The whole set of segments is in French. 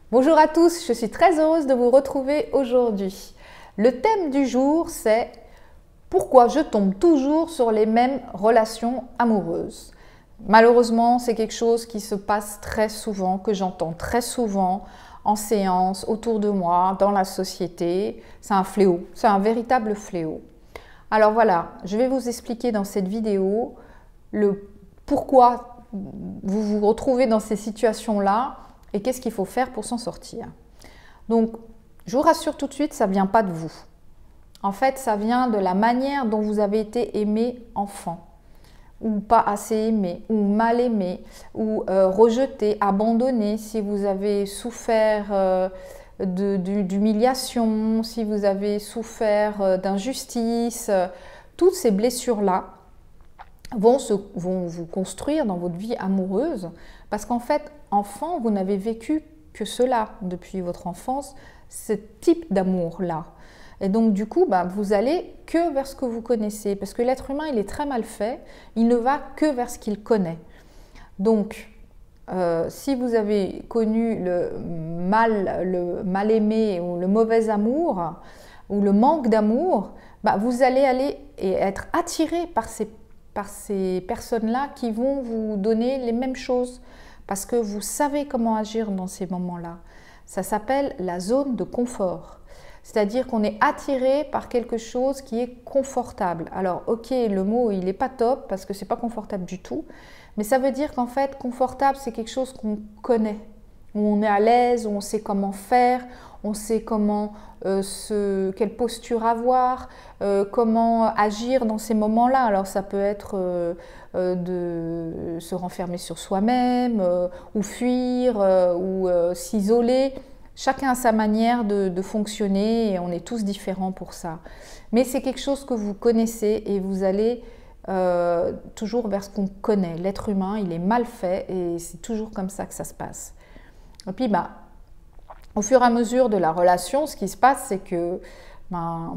Bonjour à tous, je suis très heureuse de vous retrouver aujourd'hui. Le thème du jour, c'est pourquoi je tombe toujours sur les mêmes relations amoureuses. Malheureusement, c'est quelque chose qui se passe très souvent, que j'entends très souvent en séance, autour de moi, dans la société. C'est un fléau, c'est un véritable fléau. Alors voilà, je vais vous expliquer dans cette vidéo le pourquoi vous vous retrouvez dans ces situations-là et qu'est-ce qu'il faut faire pour s'en sortir. Donc, je vous rassure tout de suite, ça ne vient pas de vous. En fait, ça vient de la manière dont vous avez été aimé enfant, ou pas assez aimé, ou mal aimé, ou rejeté, abandonné, si vous avez souffert d'humiliation, si vous avez souffert d'injustice. Toutes ces blessures-là vont vous construire dans votre vie amoureuse, parce qu'en fait, enfant, vous n'avez vécu que cela depuis votre enfance, ce type d'amour-là. Et donc, du coup, vous allez que vers ce que vous connaissez, parce que l'être humain, il est très mal fait, il ne va que vers ce qu'il connaît. Donc, si vous avez connu le mal aimé, ou le mauvais amour, ou le manque d'amour, vous allez aller et être attiré par ces personnes-là qui vont vous donner les mêmes choses, parce que vous savez comment agir dans ces moments-là. Ça s'appelle la zone de confort. C'est-à-dire qu'on est attiré par quelque chose qui est confortable. Alors, ok, le mot, il n'est pas top, parce que ce n'est pas confortable du tout, mais ça veut dire qu'en fait, confortable, c'est quelque chose qu'on connaît, où on est à l'aise, où on sait comment faire, on sait comment quelle posture avoir, comment agir dans ces moments-là. Alors ça peut être de se renfermer sur soi-même, ou fuir, ou s'isoler. Chacun a sa manière de fonctionner et on est tous différents pour ça. Mais c'est quelque chose que vous connaissez et vous allez toujours vers ce qu'on connaît. L'être humain, il est mal fait et c'est toujours comme ça que ça se passe. Et puis, au fur et à mesure de la relation, ce qui se passe, c'est que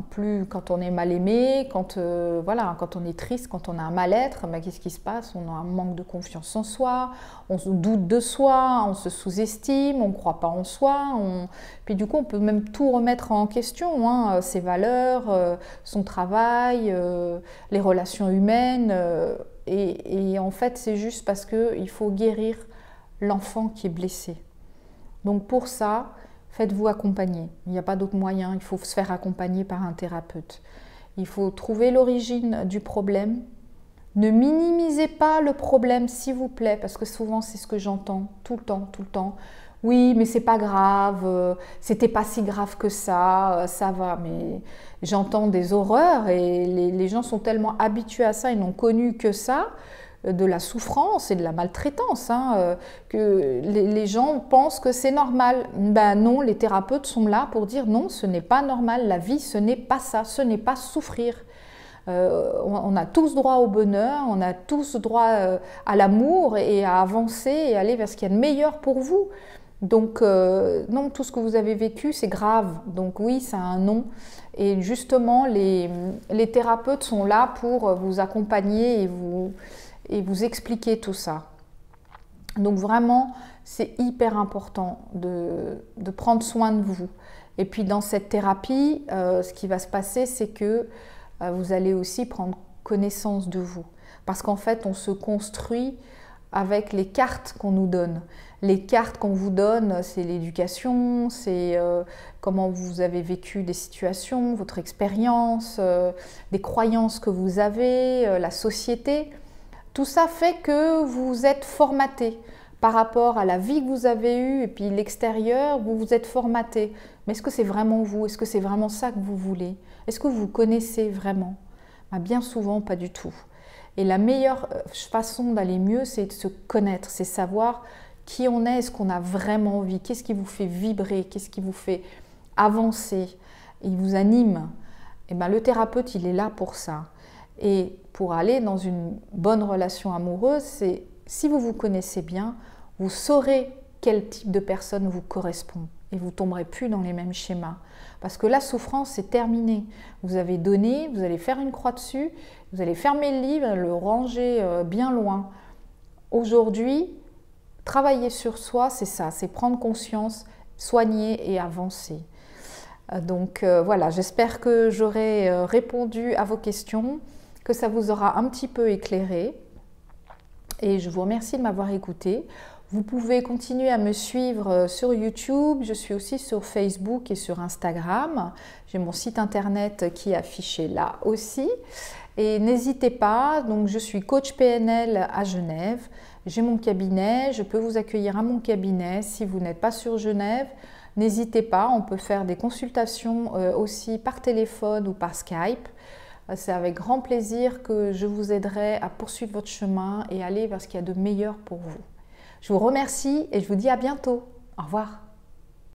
plus quand on est mal aimé, quand on est triste, quand on a un mal-être, qu'est-ce qui se passe? On a un manque de confiance en soi, on se doute de soi, on se sous-estime, on ne croit pas en soi. Puis du coup, on peut même tout remettre en question, ses valeurs, son travail, les relations humaines. Et en fait, c'est juste parce qu'il faut guérir l'enfant qui est blessé. Donc pour ça, faites-vous accompagner. Il n'y a pas d'autre moyen, il faut se faire accompagner par un thérapeute. Il faut trouver l'origine du problème. Ne minimisez pas le problème, s'il vous plaît, parce que souvent c'est ce que j'entends tout le temps. Oui, mais c'est pas grave, c'était pas si grave que ça va. Mais j'entends des horreurs et les gens sont tellement habitués à ça, ils n'ont connu que ça, de la souffrance et de la maltraitance, que les gens pensent que c'est normal. Non, les thérapeutes sont là pour dire non, ce n'est pas normal, la vie ce n'est pas ça, ce n'est pas souffrir. On a tous droit au bonheur, on a tous droit à l'amour et à avancer et aller vers ce qu'il y a de meilleur pour vous. Donc non, tout ce que vous avez vécu c'est grave, donc oui, ça a un nom. Et justement, les thérapeutes sont là pour vous accompagner et vous expliquer tout ça. Donc vraiment, c'est hyper important de prendre soin de vous. Et puis dans cette thérapie, ce qui va se passer, c'est que vous allez aussi prendre connaissance de vous. Parce qu'en fait, on se construit avec les cartes qu'on nous donne. Les cartes qu'on vous donne, c'est l'éducation, c'est comment vous avez vécu des situations, votre expérience, des croyances que vous avez, la société. Tout ça fait que vous êtes formaté par rapport à la vie que vous avez eue et puis l'extérieur, vous vous êtes formaté. Mais est-ce que c'est vraiment vous? Est-ce que c'est vraiment ça que vous voulez? Est-ce que vous connaissez vraiment? Bien souvent, pas du tout. Et la meilleure façon d'aller mieux, c'est de se connaître, c'est savoir qui on est ce qu'on a vraiment envie, qu'est-ce qui vous fait vibrer, qu'est-ce qui vous fait avancer, il vous anime. Et le thérapeute, il est là pour ça. Et pour aller dans une bonne relation amoureuse, c'est si vous vous connaissez bien, vous saurez quel type de personne vous correspond et vous ne tomberez plus dans les mêmes schémas. Parce que la souffrance, c'est terminé. Vous avez donné, vous allez faire une croix dessus, vous allez fermer le livre, le ranger bien loin. Aujourd'hui, travailler sur soi, c'est ça, c'est prendre conscience soigner et avancer. Donc voilà, j'espère que j'aurai répondu à vos questions, que ça vous aura un petit peu éclairé. Et je vous remercie de m'avoir écouté. Vous pouvez continuer à me suivre sur YouTube. Je suis aussi sur Facebook et sur Instagram. J'ai mon site internet qui est affiché là aussi. Et n'hésitez pas, donc je suis coach PNL à Genève. J'ai mon cabinet, je peux vous accueillir à mon cabinet si vous n'êtes pas sur Genève. N'hésitez pas, on peut faire des consultations aussi par téléphone ou par Skype. C'est avec grand plaisir que je vous aiderai à poursuivre votre chemin et aller vers ce qu'il y a de meilleur pour vous. Je vous remercie et je vous dis à bientôt. Au revoir.